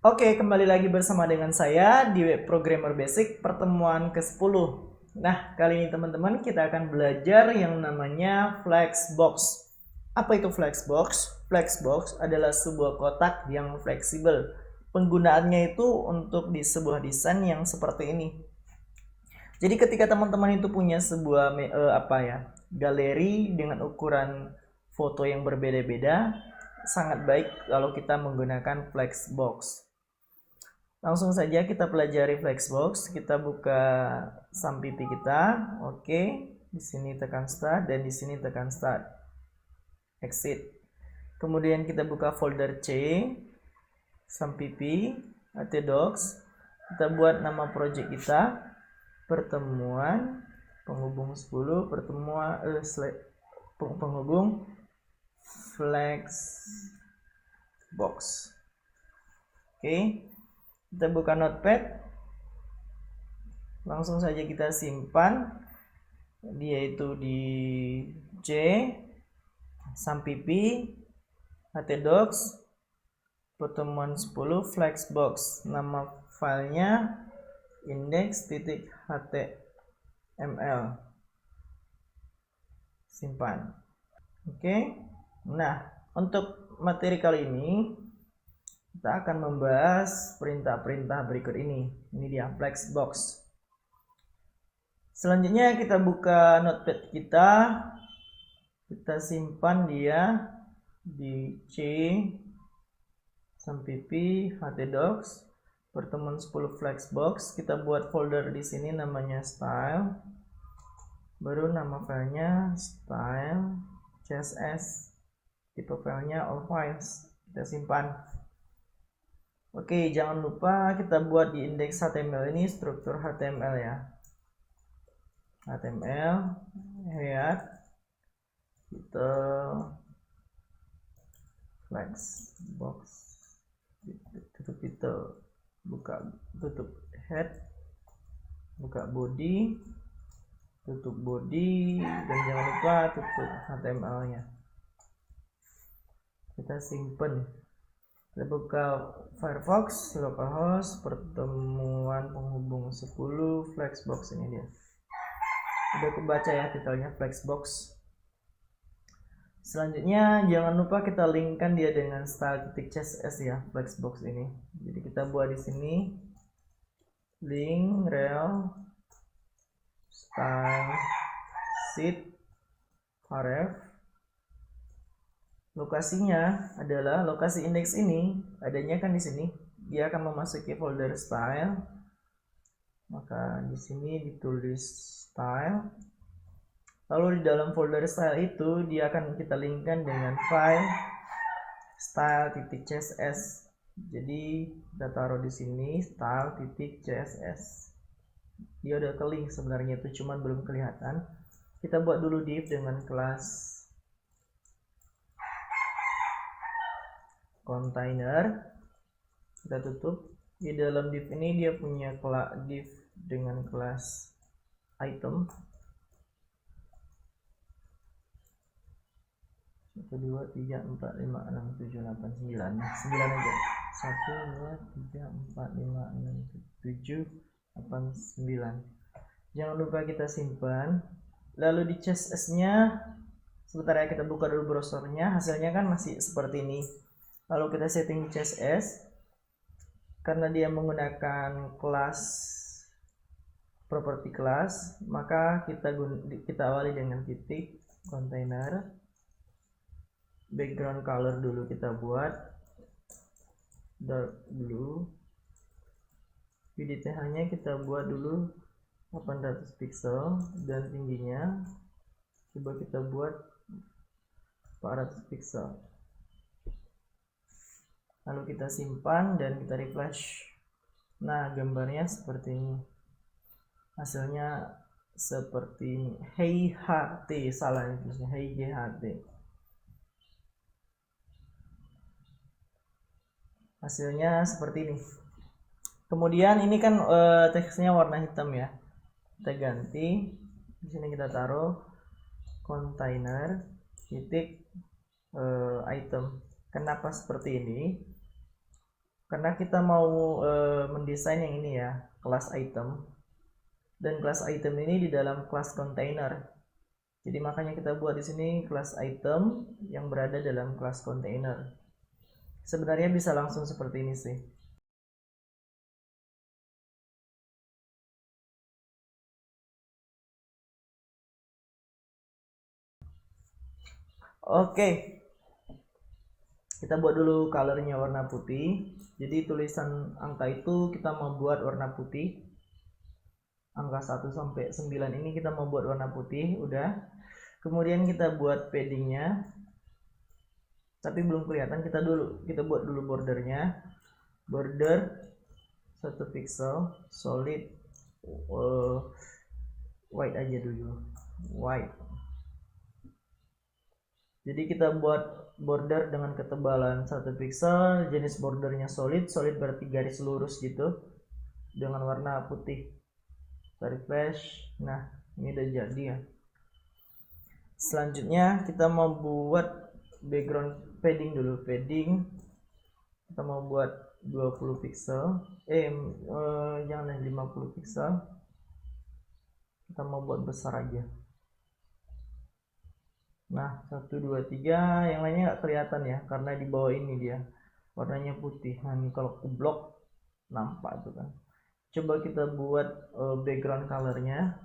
Oke, kembali lagi bersama dengan saya di Web Programmer Basic pertemuan ke-10. Nah, kali ini teman-teman kita akan belajar yang namanya Flexbox. Apa itu Flexbox? Flexbox adalah sebuah kotak yang fleksibel. Penggunaannya itu untuk di sebuah desain yang seperti ini. Jadi ketika teman-teman itu punya sebuah galeri dengan ukuran foto yang berbeda-beda, sangat baik kalau kita menggunakan Flexbox. Langsung saja kita pelajari Flexbox. Kita buka Sampipi kita. Oke, di sini tekan start dan di sini tekan start. Exit. Kemudian kita buka folder C, Sampipi, htdocs. Kita buat nama project kita, pertemuan penghubung 10, penghubung Flexbox. Oke. Kita buka notepad, langsung saja kita simpan, dia itu di C, Sampipi, htdocs, pertemuan 10, Flexbox. Nama filenya index.html. Simpan. Oke. Nah, untuk materi kali ini kita akan membahas perintah-perintah berikut ini. Ini dia Flexbox. Selanjutnya kita buka notepad kita. Kita simpan dia di C, Sampipi, htdocs, pertemuan 10 Flexbox. Kita buat folder di sini namanya style. Baru nama filenya style css. Tipe filenya all files. Kita simpan. Oke, jangan lupa kita buat di index HTML ini struktur HTML ya. HTML, head, title, Flexbox, tutup title, tutup head, buka body, tutup body, dan jangan lupa tutup HTML-nya. Kita simpen. Kita buka Firefox, localhost, pertemuan penghubung 10, Flexbox. Ini dia. Udah kebaca ya titelnya Flexbox. Selanjutnya jangan lupa kita linkkan dia dengan style.css ya, Flexbox ini. Jadi kita buat di sini link rel style sheet href. Lokasinya adalah lokasi indeks ini adanya kan di sini. Dia akan memasuki folder style. Maka di sini ditulis style. Lalu di dalam folder style itu dia akan kita linkkan dengan file style.css. Jadi kita taruh di sini style.css. Dia udah ke link sebenarnya, itu cuman belum kelihatan. Kita buat dulu div dengan kelas container. Kita tutup. Di dalam div ini dia punya div dengan kelas item. 1 2 3 4 5 6 7 8 9. 9 aja. 1 2 3 4 5 6 7 8 9. Jangan lupa kita simpan. Lalu di CSS-nya sebentar ya, kita buka dulu browsernya. Hasilnya kan masih seperti ini. Lalu kita setting di CSS. Karena dia menggunakan kelas property class, maka kita awali dengan titik container. Background color dulu kita buat dark blue. PDTH-nya kita buat dulu 800 pixel dan tingginya coba kita buat 400 pixel. Lalu kita simpan dan kita refresh. Nah, gambarnya seperti ini. Hasilnya seperti ini. Hey HT, salah ini tulisnya. Hey GHT. Hasilnya seperti ini. Kemudian ini kan teksnya warna hitam ya. Kita ganti. Di sini kita taruh container titik item. Kenapa seperti ini? karena kita mau mendesain yang ini ya, kelas item, dan kelas item ini di dalam kelas container. Jadi makanya kita buat di sini kelas item yang berada dalam kelas container. Sebenarnya bisa langsung seperti ini sih. Oke, kita buat dulu colornya warna putih. Jadi tulisan angka itu kita mau buat warna putih. Angka 1 sampai 9 ini kita mau buat warna putih, udah. Kemudian kita buat paddingnya, tapi belum kelihatan. Kita buat dulu bordernya. Border 1 pixel solid, white aja dulu, white. Jadi kita buat border dengan ketebalan 1 pixel, jenis bordernya solid berarti garis lurus gitu, dengan warna putih. Kita refresh. Nah, ini udah jadi ya. Selanjutnya kita mau buat background padding dulu. Padding kita mau buat 20 pixel, jangan 50 pixel. Kita mau buat besar aja. Nah, 1 2 3, yang lainnya nggak kelihatan ya karena di bawah ini dia warnanya putih. Nah, ini kalau ke blok nampak tuh kan. Coba kita buat background colornya.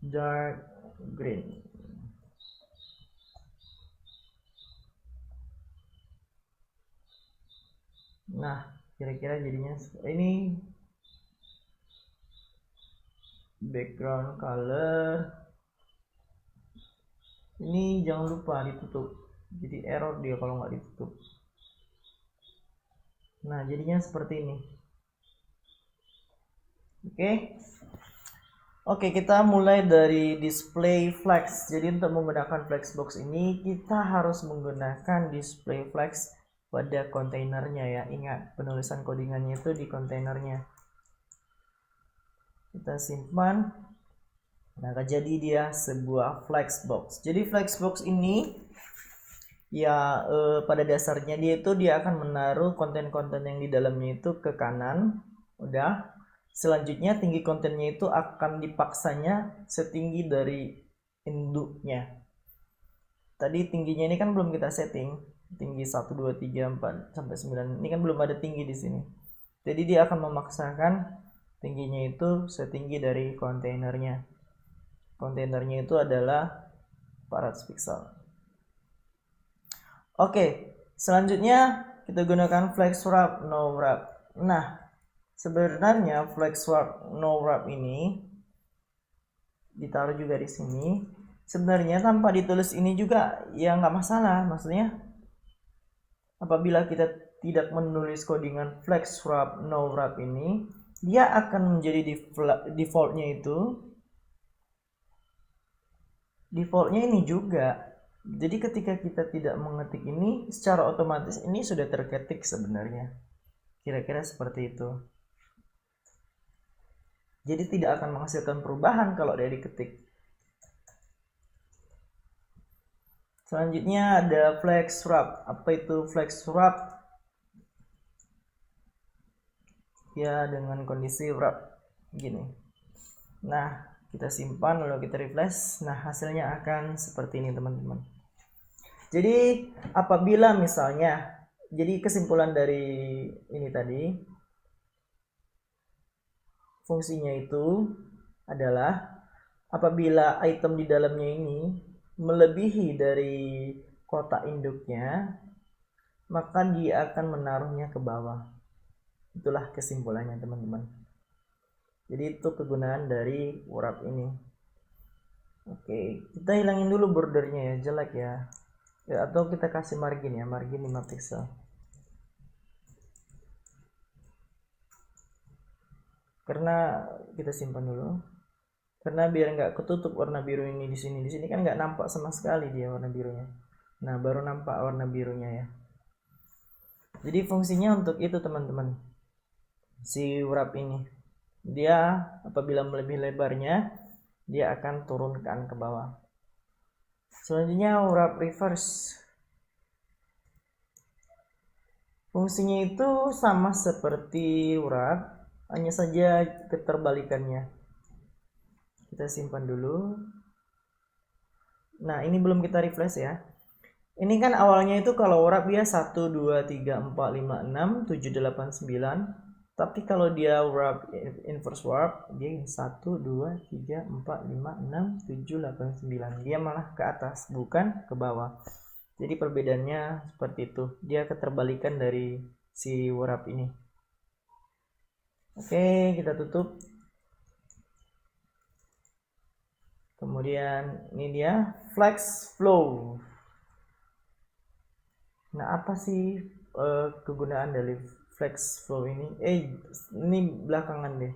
Dark green. Nah, kira-kira jadinya ini background color. Ini jangan lupa ditutup, jadi error dia kalau nggak ditutup. Nah, jadinya seperti ini. Oke, kita mulai dari display flex. Jadi untuk menggunakan flexbox ini kita harus menggunakan display flex pada kontainernya ya. Ingat, penulisan codingannya itu di kontainernya. Kita simpan. Nah, jadi dia sebuah flexbox. Jadi flexbox ini ya pada dasarnya dia akan menaruh konten-konten yang di dalamnya itu ke kanan. Udah. Selanjutnya tinggi kontennya itu akan dipaksanya setinggi dari induknya. Tadi tingginya ini kan belum kita setting. Tinggi 1 2 3 4 sampai 9. Ini kan belum ada tinggi di sini. Jadi dia akan memaksakan tingginya itu setinggi dari kontainernya. Kontainernya itu adalah 400 pixel. Oke, selanjutnya kita gunakan flex wrap no wrap. Nah, sebenarnya flex wrap no wrap ini ditaruh juga di sini. Sebenarnya tanpa ditulis ini juga ya nggak masalah. Maksudnya apabila kita tidak menulis codingan flex wrap no wrap ini, dia akan menjadi defaultnya itu. Defaultnya ini juga. Jadi ketika kita tidak mengetik ini, secara otomatis ini sudah terketik sebenarnya. Kira-kira seperti itu. Jadi tidak akan menghasilkan perubahan kalau dia diketik. Selanjutnya ada flex wrap. Apa itu flex wrap? Ya, dengan kondisi wrap gini. Nah, kita simpan lalu kita refresh. Nah, hasilnya akan seperti ini teman-teman. Jadi apabila misalnya, jadi kesimpulan dari ini tadi, fungsinya itu adalah apabila item di dalamnya ini melebihi dari kotak induknya, maka dia akan menaruhnya ke bawah. Itulah kesimpulannya teman-teman. Jadi itu kegunaan dari wrap ini. Oke, kita hilangin dulu bordernya ya, jelek ya. Atau kita kasih margin ya, margin 5 pixel. Karena kita simpan dulu. Karena biar nggak ketutup warna biru ini di sini. Di sini kan nggak nampak sama sekali dia warna birunya. Nah, baru nampak warna birunya ya. Jadi fungsinya untuk itu teman-teman. Si wrap ini. Dia apabila melebihi lebarnya, dia akan turunkan ke bawah. Selanjutnya wrap reverse. Fungsinya itu sama seperti wrap, hanya saja keterbalikannya. Kita simpan dulu. Nah, ini belum kita refresh ya. Ini kan awalnya itu kalau wrap dia 1, 2, 3, 4, 5, 6, 7, 8, 9. Tapi kalau dia wrap inverse wrap, dia 1, 2, 3, 4, 5, 6, 7, 8, 9. Dia malah ke atas, bukan ke bawah. Jadi perbedaannya seperti itu. Dia keterbalikan dari si wrap ini. Oke, kita tutup. Kemudian ini dia flex flow. Nah, apa sih kegunaan dari flex flow ini? Ini belakangan deh.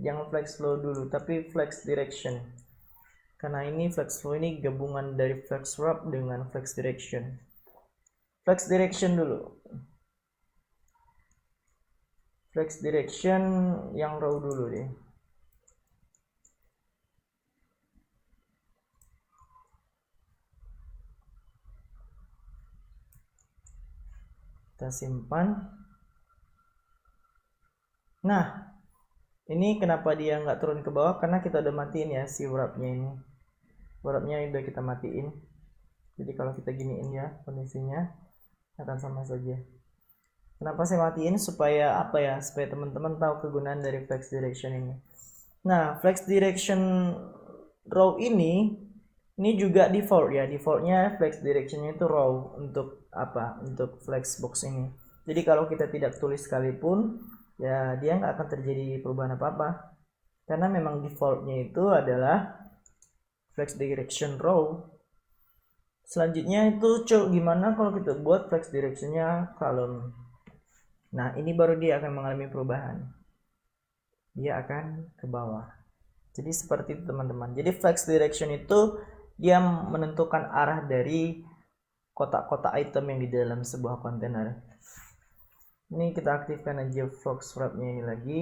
Jangan flex flow dulu, tapi flex direction. Karena ini flex flow ini gabungan dari flex wrap dengan flex direction. Flex direction dulu. Flex direction yang raw dulu deh. Kita simpan. Nah, ini kenapa dia nggak turun ke bawah? Karena kita udah matiin ya si wrapnya ini. Wrapnya udah kita matiin. Jadi kalau kita giniin ya kondisinya akan sama saja. Kenapa saya matiin? Supaya apa ya? Supaya teman-teman tahu kegunaan dari flex direction ini. Nah, flex direction row ini juga default ya. Defaultnya flex directionnya itu row untuk apa? Untuk flex box ini. Jadi kalau kita tidak tulis sekalipun, ya dia nggak akan terjadi perubahan apa-apa. Karena memang defaultnya itu adalah flex direction row. Selanjutnya itu gimana kalau kita buat flex directionnya column. Nah, ini baru dia akan mengalami perubahan. Dia akan ke bawah. Jadi seperti itu teman-teman. Jadi flex direction itu dia menentukan arah dari kotak-kotak item yang di dalam sebuah kontainer. Ini kita aktifkan aja flex wrapnya ini lagi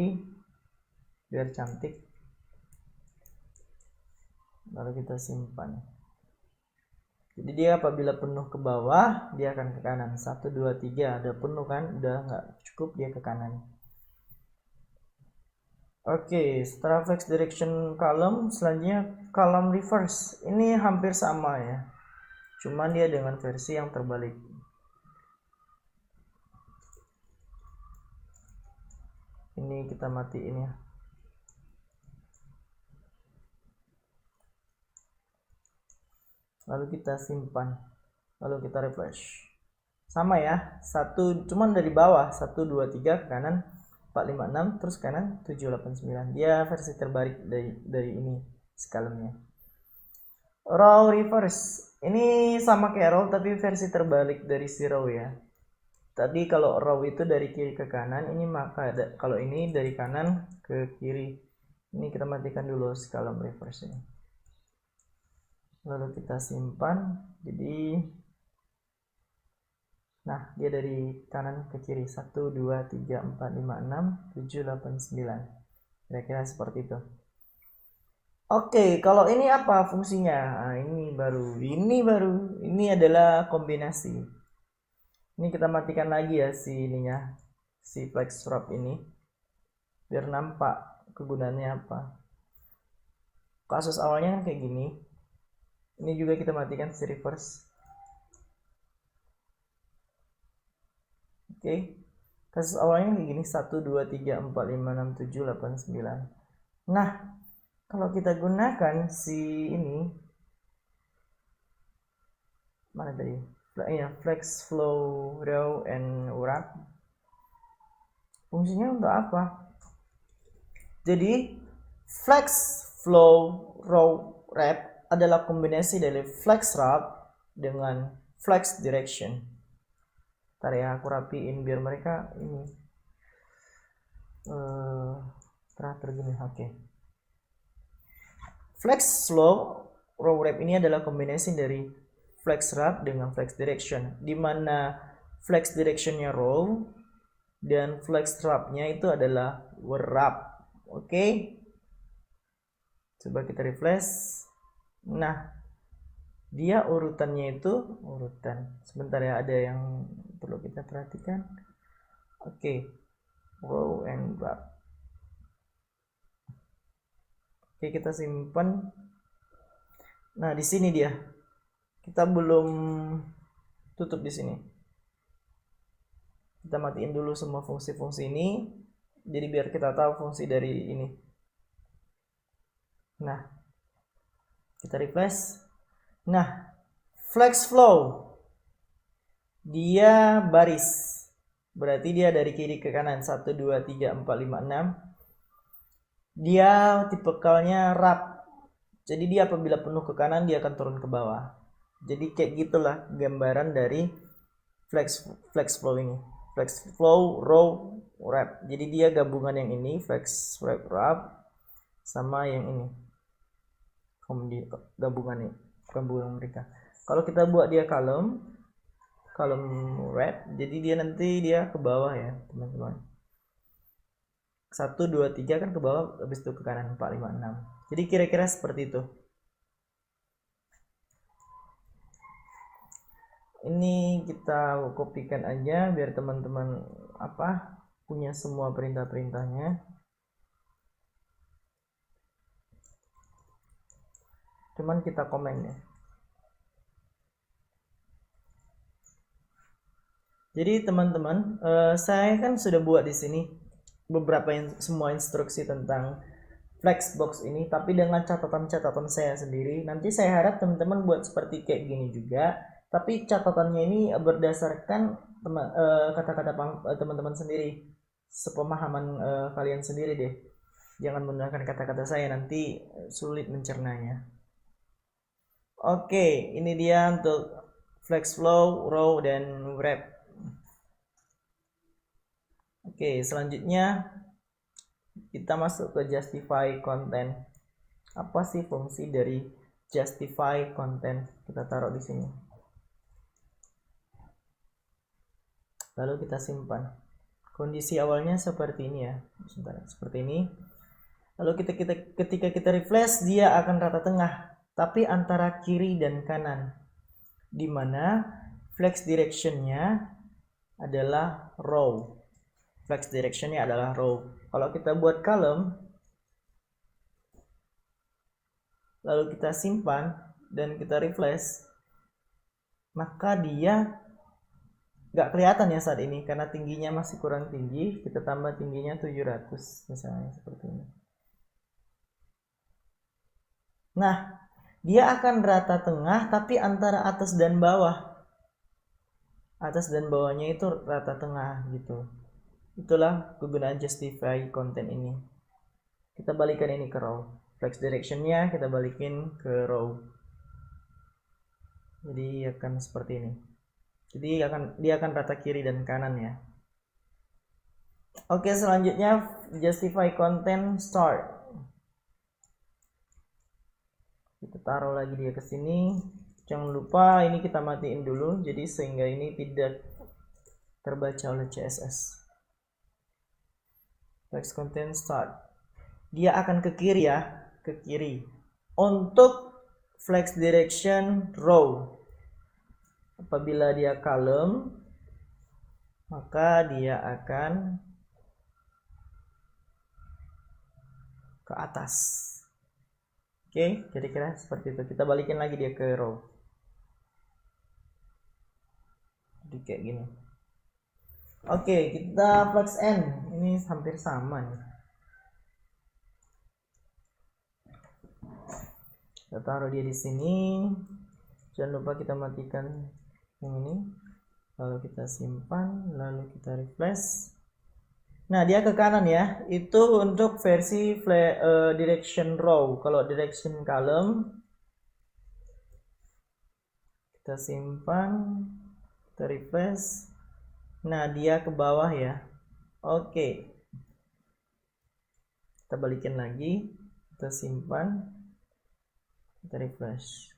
biar cantik. Lalu kita simpan. Jadi dia apabila penuh ke bawah, dia akan ke kanan. 1, 2, 3, ada penuh kan? Udah nggak cukup, dia ke kanan. Oke, setelah flex direction column, selanjutnya column reverse. Ini hampir sama ya. Cuman dia dengan versi yang terbalik. Ini kita matiin ya. Lalu kita simpan. Lalu kita refresh. Sama ya, cuman dari bawah 1, 2, 3 ke kanan, 4, 5, 6 terus kanan 7, 8, 9. Dia versi terbalik dari ini skalanya. Row reverse. Ini sama kayak row tapi versi terbalik dari si row ya. Tadi kalau row itu dari kiri ke kanan, ini maka kalau ini dari kanan ke kiri. Ini kita matikan dulu column reverse ini. Lalu kita simpan. Jadi nah, dia dari kanan ke kiri. 1, 2, 3, 4, 5, 6, 7, 8, 9. Kira-kira seperti itu. Oke, kalau ini apa fungsinya? Nah, ini baru. Ini adalah kombinasi. Ini kita matikan lagi ya si flex wrap ini. Biar nampak kegunaannya apa. Kasus awalnya kan kayak gini. Ini juga kita matikan si reverse. Oke. Kasus awalnya kayak gini 1, 2, 3, 4, 5, 6, 7, 8, 9. Nah, kalau kita gunakan si ini, mana tadi? Ya, flex flow row and wrap. Fungsinya untuk apa? Jadi flex flow row wrap adalah kombinasi dari flex wrap dengan flex direction. Ntar ya aku rapiin biar mereka ini teratur gini. Oke. Flex flow row wrap ini adalah kombinasi dari flex wrap dengan flex direction, di mana flex directionnya row dan flex wrapnya itu adalah wrap. Oke. Coba kita refresh. Nah, dia urutannya itu sebentar ya, ada yang perlu kita perhatikan. Oke, row and wrap. Oke, kita simpan. Nah, di sini dia. Kita belum tutup di sini. Kita matiin dulu semua fungsi-fungsi ini. Jadi biar kita tahu fungsi dari ini. Nah, kita refresh. Nah, flex flow. Dia baris. Berarti dia dari kiri ke kanan 1 2 3 4 5 6. Dia tipikalnya wrap. Jadi dia apabila penuh ke kanan dia akan turun ke bawah. Jadi kayak gitulah gambaran dari flex flow ini. Flex flow, row, wrap. Jadi dia gabungan yang ini, flex, wrap, sama yang ini. Gabungan mereka. Kalau kita buat dia column wrap, jadi dia nanti dia ke bawah ya teman-teman. 1 2 3 kan ke bawah, habis itu ke kanan 4 5 6. Jadi kira-kira seperti itu. Ini kita kopikan aja biar teman-teman punya semua perintah-perintahnya. Cuman kita komen ya. Jadi teman-teman, saya kan sudah buat di sini beberapa semua instruksi tentang Flexbox ini, tapi dengan catatan-catatan saya sendiri. Nanti saya harap teman-teman buat seperti kayak gini juga, tapi catatannya ini berdasarkan kata-kata teman-teman sendiri, sepemahaman kalian sendiri deh. Jangan menggunakan kata-kata saya, nanti sulit mencernanya. Oke, ini dia untuk flex flow, row, dan wrap. Oke, selanjutnya kita masuk ke justify content. Apa sih fungsi dari justify content? Kita taruh di sini. Lalu kita simpan. Kondisi awalnya seperti ini ya. Sebentar, seperti ini. Lalu ketika kita refresh, dia akan rata tengah, tapi antara kiri dan kanan. Di mana flex direction-nya adalah row. Flex direction-nya adalah row. Kalau kita buat column, lalu kita simpan dan kita refresh, maka dia nggak kelihatan ya saat ini karena tingginya masih kurang tinggi. Kita tambah tingginya 700 misalnya seperti ini. Nah, dia akan rata tengah tapi antara atas dan bawah. Atas dan bawahnya itu rata tengah gitu. Itulah kegunaan justify content ini. Kita balikan ini ke row. Flex direction-nya kita balikin ke row. Jadi akan seperti ini. Jadi dia akan rata kiri dan kanan ya. Oke, selanjutnya justify content start. Kita taruh lagi dia ke sini. Jangan lupa ini kita matiin dulu jadi sehingga ini tidak terbaca oleh CSS. Flex content start. Dia akan ke kiri ya, ke kiri. Untuk flex direction row, apabila dia column, maka dia akan ke atas. Oke, kira-kira seperti itu. Kita balikin lagi dia ke row. Jadi kayak gini. Oke, kita flex n. Ini hampir sama nih. Kita taruh dia di sini. Jangan lupa kita matikan yang ini. Lalu kita simpan, lalu kita refresh. Nah, dia ke kanan ya. Itu untuk versi direction row. Kalau direction column, kita simpan, kita refresh. Nah, dia ke bawah ya. Oke. Kita balikin lagi, kita simpan, kita refresh.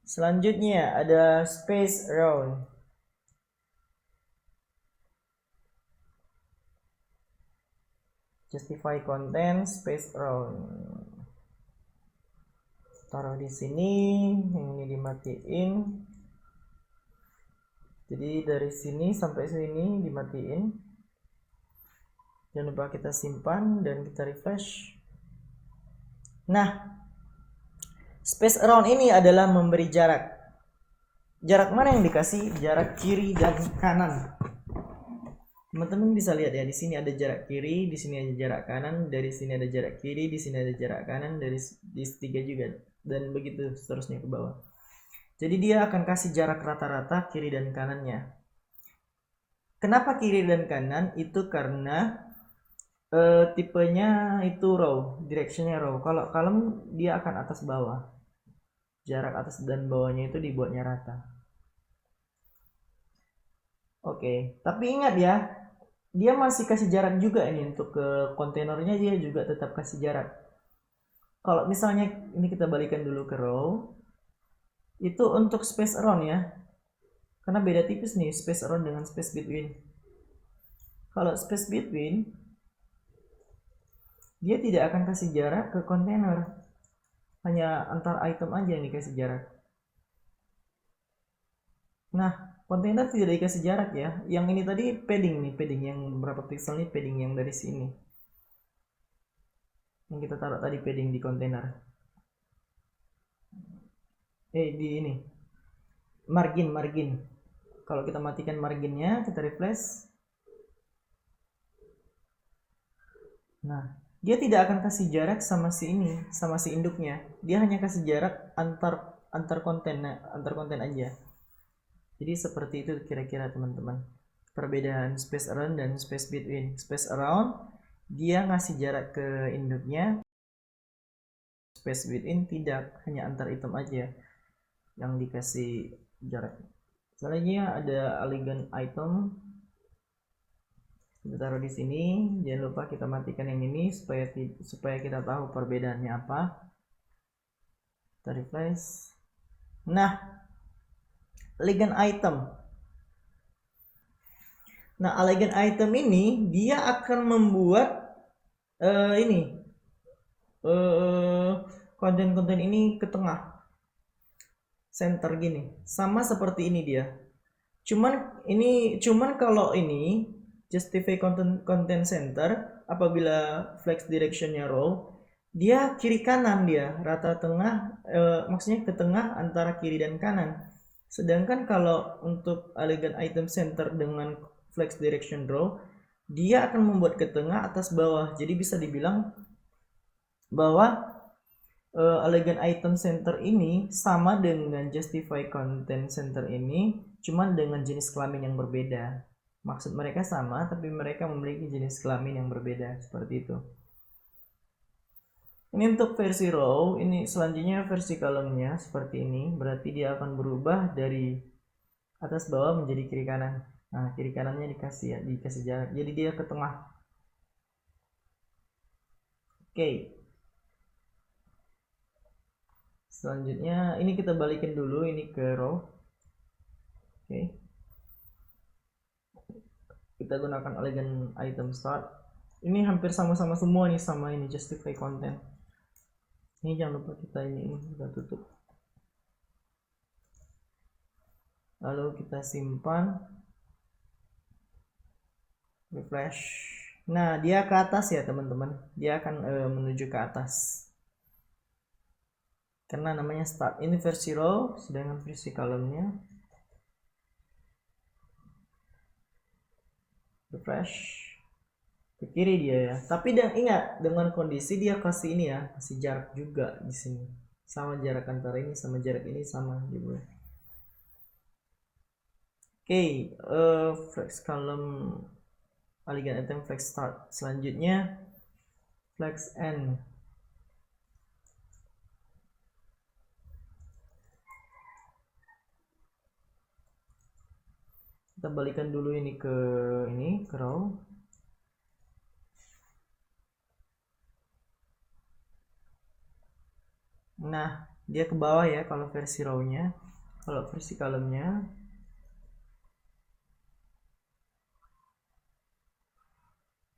Selanjutnya ada space around. Justify content space around. Taruh di sini, yang ini dimatiin. Jadi dari sini sampai sini dimatiin. Jangan lupa kita simpan dan kita refresh. Nah, space around ini adalah memberi jarak. Jarak mana yang dikasih? Jarak kiri dan kanan. Teman-teman bisa lihat ya, di sini ada jarak kiri, di sini ada jarak kanan, dari sini ada jarak kiri, di sini ada jarak kanan, dari di tiga juga, dan begitu seterusnya ke bawah. Jadi dia akan kasih jarak rata-rata kiri dan kanannya. Kenapa kiri dan kanan? Itu karena tipenya itu row, directionnya row. Kalau column dia akan atas bawah. Jarak atas dan bawahnya itu dibuatnya rata. Oke, tapi ingat ya, dia masih kasih jarak juga ini untuk ke kontainernya, dia juga tetap kasih jarak. Kalau misalnya ini kita balikan dulu ke row, itu untuk space around ya, karena beda tipis nih space around dengan space between. Kalau space between, dia tidak akan kasih jarak ke kontainer, hanya antar item aja yang dikasih jarak. Nah, kontainer tidak dikasih jarak ya. Yang ini tadi padding nih, padding yang berapa pixel nih, padding yang dari sini. Yang kita taruh tadi padding di kontainer. Di ini. Margin. Kalau kita matikan marginnya, kita refresh. Nah, dia tidak akan kasih jarak sama si ini, sama si induknya. Dia hanya kasih jarak antar konten aja. Jadi seperti itu kira-kira teman-teman. Perbedaan space around dan space between. Space around dia ngasih jarak ke induknya. Space between tidak, hanya antar item aja yang dikasih jarak. Selanjutnya ada elegant item. Kita taruh di sini. Jangan lupa kita matikan yang ini supaya kita tahu perbedaannya apa. Kita refresh. Nah, elegant item. Nah, elegant item ini dia akan membuat konten-konten ini ke tengah, center gini, sama seperti ini dia. Cuman kalau ini justify content center, apabila flex directionnya row, dia kiri kanan, dia rata tengah, maksudnya ke tengah antara kiri dan kanan. Sedangkan kalau untuk elegant item center dengan flex direction row, dia akan membuat ke tengah atas bawah. Jadi bisa dibilang bahwa elegant item center ini sama dengan justify content center ini, cuman dengan jenis kelamin yang berbeda. Maksud mereka sama, tapi mereka memiliki jenis kelamin yang berbeda, seperti itu. Ini untuk versi row, ini selanjutnya versi column-nya seperti ini, berarti dia akan berubah dari atas bawah menjadi kiri kanan. Nah, kiri kanannya dikasih jarak, jadi dia ke tengah. Oke. Selanjutnya ini kita balikin dulu ini ke row. Oke. Kita gunakan elegant item start. Ini hampir sama-sama semua nih, sama ini justify content. Ini jangan lupa kita kita tutup. Lalu kita simpan. Refresh. Nah, dia ke atas ya teman-teman. Dia akan menuju ke atas. Karena namanya start. Ini versi row, sedangkan versi column-nya. Refresh. Ke kiri dia ya. Tapi dan ingat, dengan kondisi dia kasih ini ya, kasih jarak juga di sini. Sama jarak antara ini sama jarak ini sama gitu. Oke, flex column elegant item flex start. Selanjutnya flex end. Kita balikan dulu ini ke row. Nah, dia ke bawah ya kalau versi row-nya. Kalau versi column-nya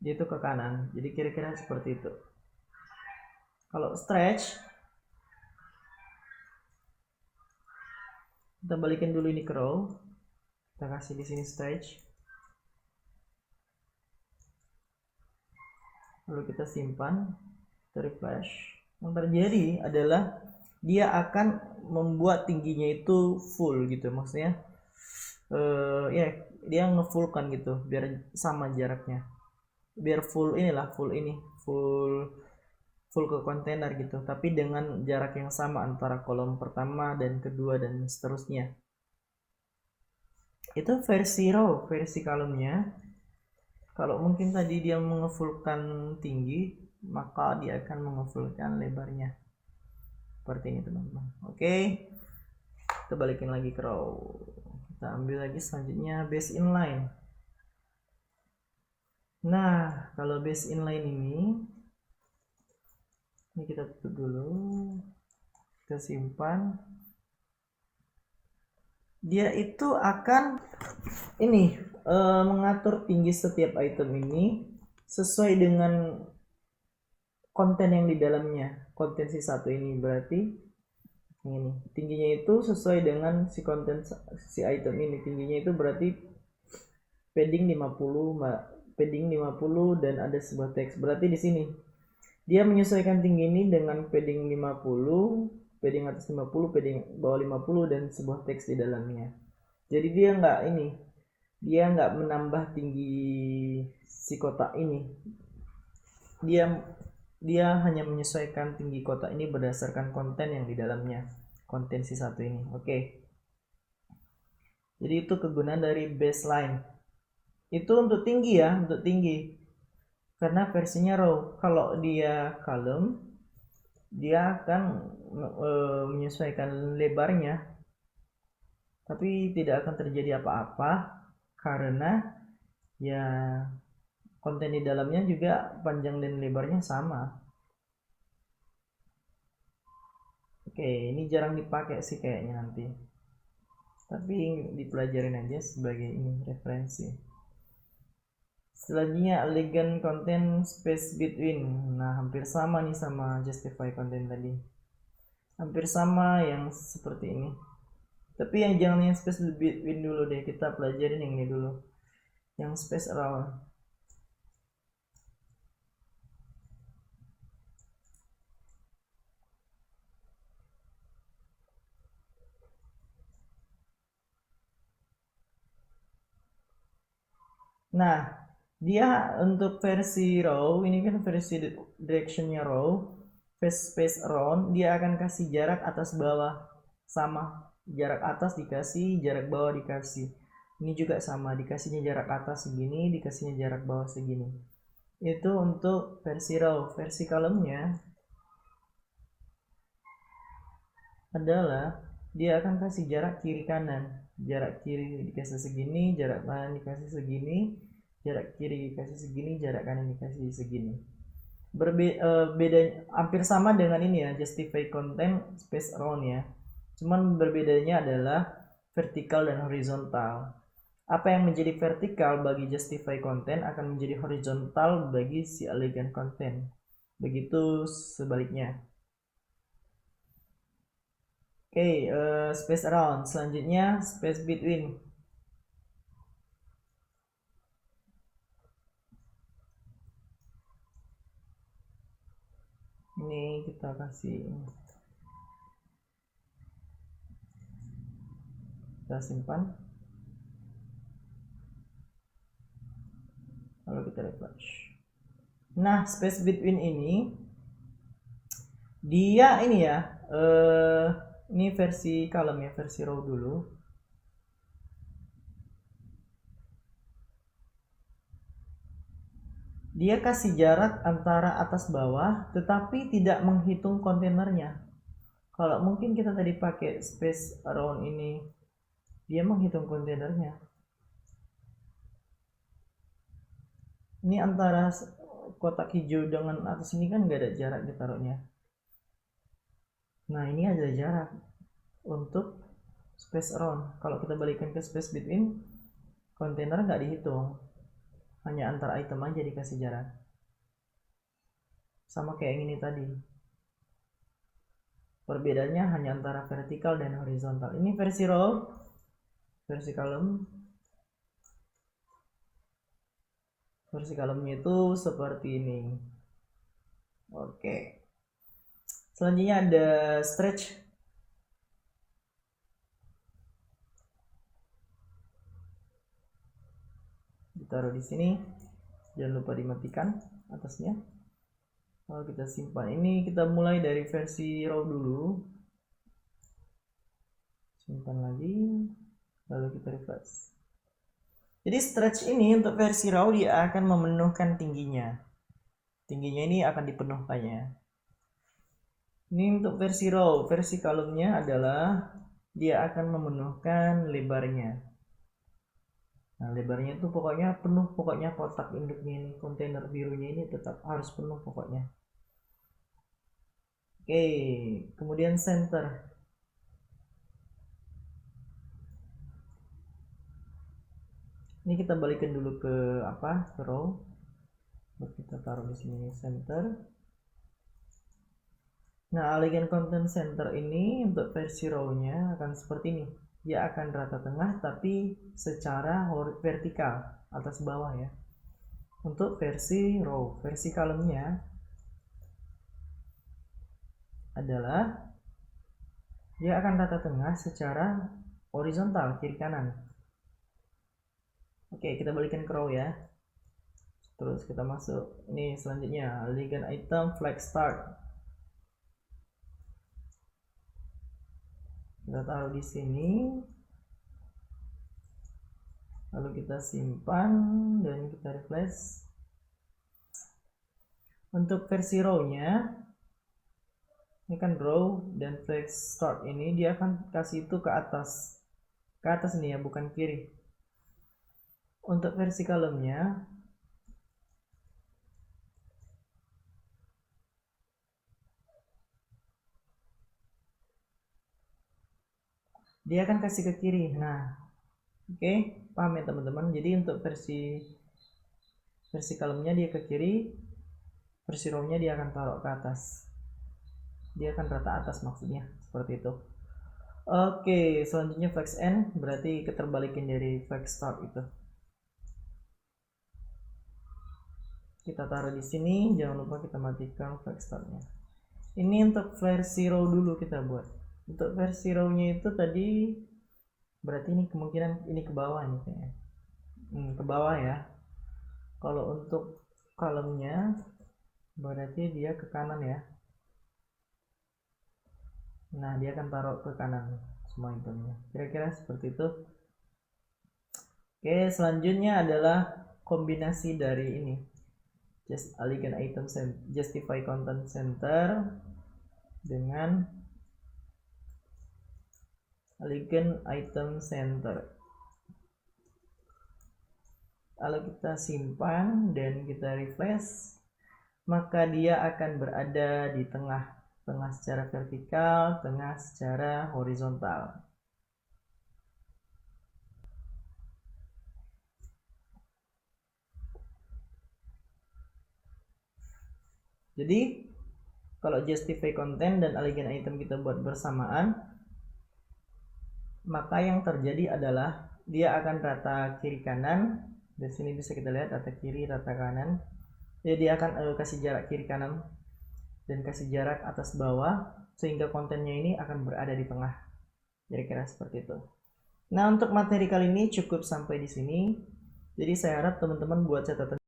dia itu ke kanan. Jadi kira-kira seperti itu. Kalau stretch, kita balikin dulu ini ke row. Kita kasih di sini stretch. lalu kita simpan, kita refresh. Yang terjadi adalah dia akan membuat tingginya itu full gitu, maksudnya ya dia ngefullkan gitu biar sama jaraknya, biar full full ke kontainer gitu, tapi dengan jarak yang sama antara kolom pertama dan kedua dan seterusnya. Itu versi raw. Versi column-nya, kalau mungkin tadi dia mengefullkan tinggi, maka dia akan mengefullkan lebarnya seperti ini teman-teman. Oke, kita balikin lagi ke raw. Kita ambil lagi selanjutnya base inline. Nah, kalau base inline ini kita tutup dulu, kita simpan. Dia itu akan ini mengatur tinggi setiap item ini sesuai dengan konten yang di dalamnya. Konten si satu ini berarti ini tingginya itu sesuai dengan si konten si item ini. Tingginya itu berarti padding 50 dan ada sebuah teks. Berarti di sini dia menyesuaikan tinggi ini dengan padding 50, padding atas 50, padding bawah 50 dan sebuah teks di dalamnya. Jadi dia nggak menambah tinggi si kotak ini. Dia hanya menyesuaikan tinggi kotak ini berdasarkan konten yang di dalamnya, konten si satu ini. Oke. Jadi itu kegunaan dari baseline. Itu untuk tinggi ya, untuk tinggi. Karena versinya raw. Kalau dia column, dia akan menyesuaikan lebarnya, tapi tidak akan terjadi apa-apa karena ya konten di dalamnya juga panjang dan lebarnya sama. Oke, ini jarang dipakai sih kayaknya nanti, tapi dipelajarin aja sebagai ini referensi. Selanjutnya elegant content space between. Nah, hampir sama nih sama justify content tadi, hampir sama yang seperti ini, tapi yang jangan yang space between dulu deh, kita pelajarin yang ini dulu, yang space around. Nah, dia untuk versi raw ini kan versi directionnya raw, space around, dia akan kasih jarak atas bawah sama, jarak atas dikasih, jarak bawah dikasih. Ini juga sama, dikasihnya jarak atas segini, dikasihnya jarak bawah segini. Itu untuk versi raw. Versi column-nya adalah dia akan kasih jarak kiri kanan, jarak kiri dikasih segini, jarak kanan dikasih segini, jarak kiri dikasih segini, jarak kanan dikasih segini. Beda hampir sama dengan ini ya, justify content space around ya, cuman berbedanya adalah vertikal dan horizontal. Apa yang menjadi vertikal bagi justify content akan menjadi horizontal bagi si elegant content, begitu sebaliknya. Oke, space around. Selanjutnya space between. Ini kita kasih, kita simpan, lalu kita refresh. Nah, space between ini dia ini ya, ini versi column ya, versi row dulu. Dia kasih jarak antara atas bawah tetapi tidak menghitung kontainernya. Kalau mungkin kita tadi pakai space around ini, dia menghitung kontainernya. Ini antara kotak hijau dengan atas ini kan nggak ada jarak ditaruhnya. Nah, ini ada jarak untuk space around. Kalau kita balikan ke space between, kontainer nggak dihitung, hanya antar item aja dikasih jarak, sama kayak yang ini tadi. Perbedaannya hanya antara vertikal dan horizontal. Ini versi raw, versi column. Versi columnnya itu seperti ini. Oke. Selanjutnya ada stretch. Ditaruh di sini. Jangan lupa dimatikan atasnya. Kalau kita simpan ini, kita mulai dari versi raw dulu. Simpan lagi, lalu kita refresh. Jadi stretch ini untuk versi raw dia akan memenuhkan tingginya. Tingginya ini akan dipenuhkannya. Ini untuk versi raw. Versi column-nya adalah dia akan memenuhkan lebarnya. Nah, lebarnya itu pokoknya penuh, pokoknya kotak induknya ini, kontainer birunya ini tetap harus penuh pokoknya. Oke, kemudian center. Ini kita balikin dulu ke ke row. Kita taruh di sini center. Nah, align content center ini untuk versi row-nya akan seperti ini. Dia akan rata tengah tapi secara vertikal, atas bawah ya. Untuk versi row, versi column-nya adalah dia akan rata tengah secara horizontal, kiri kanan. Oke, kita balikan ke row ya. Terus kita masuk ini selanjutnya, align item flag start. Kita taruh di sini, lalu kita simpan dan kita refresh. Untuk versi row-nya, ini kan row dan flag start ini dia akan kasih itu ke atas nih ya, bukan kiri. Untuk versi column-nya dia akan kasih ke kiri. Nah, oke, paham ya teman-teman. Jadi untuk versi column-nya dia ke kiri, versi row-nya dia akan taruh ke atas. Dia akan rata atas maksudnya, seperti itu. Oke, selanjutnya flex end berarti keterbalikan dari flex start itu. Kita taruh di sini, jangan lupa kita matikan flex startnya. Ini untuk versi row dulu kita buat. Untuk versi row-nya itu tadi berarti ini kemungkinan ini ke bawah nih kayaknya. Ke bawah ya. Kalau untuk column-nya berarti dia ke kanan ya. Nah, dia akan taruh ke kanan semua itemnya. Kira-kira seperti itu. Oke, selanjutnya adalah kombinasi dari ini. Just align item justify content center dengan align item center. Kalau kita simpan dan kita refresh, maka dia akan berada di tengah secara vertikal, tengah secara horizontal. Jadi kalau justify content dan align item kita buat bersamaan, maka yang terjadi adalah dia akan rata kiri kanan. Di sini bisa kita lihat rata kiri, rata kanan. Jadi dia akan kasih jarak kiri kanan dan kasih jarak atas bawah sehingga kontennya ini akan berada di tengah. Kira-kira seperti itu. Nah, untuk materi kali ini cukup sampai di sini. Jadi saya harap teman-teman buat catatan,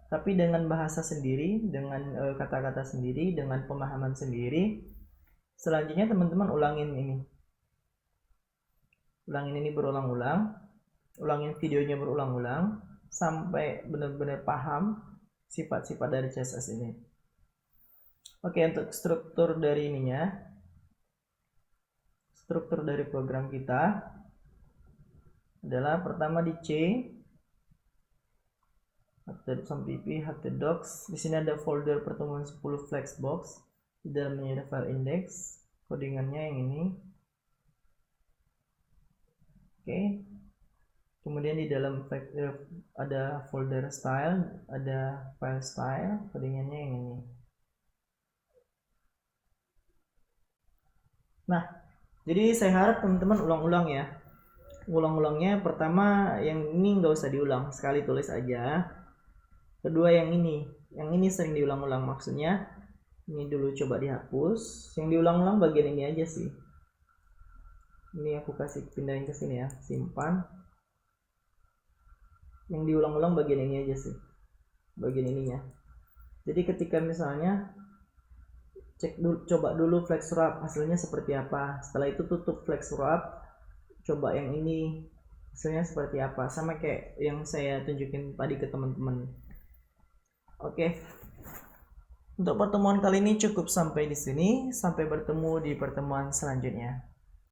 tapi dengan bahasa sendiri, dengan kata-kata sendiri, dengan pemahaman sendiri. Selanjutnya teman-teman ulangin ini berulang-ulang, ulangin videonya berulang-ulang sampai benar-benar paham sifat-sifat dari CSS ini. Oke, untuk struktur dari ininya, struktur dari program kita adalah pertama di C, html.pp, htdocs. Di sini ada folder pertemuan 10 flexbox. Di dalamnya ada file index, codingannya yang ini. Oke. Kemudian di dalam ada folder style, ada file style, codingannya yang ini. Nah, jadi saya harap teman-teman ulang-ulang ya. Ulang-ulangnya pertama yang ini nggak usah diulang, sekali tulis aja. Kedua yang ini, Yang ini sering diulang-ulang, maksudnya ini dulu coba dihapus. Yang diulang-ulang bagian ini aja sih. Ini aku kasih pindahin ke sini ya, simpan. Yang diulang-ulang bagian ini aja sih, bagian ininya. Jadi ketika misalnya cek dulu, coba dulu flex wrap hasilnya seperti apa. Setelah itu tutup flex wrap, coba yang ini hasilnya seperti apa, sama kayak yang saya tunjukin tadi ke teman-teman. Oke. Untuk pertemuan kali ini cukup sampai di sini. Sampai bertemu di pertemuan selanjutnya.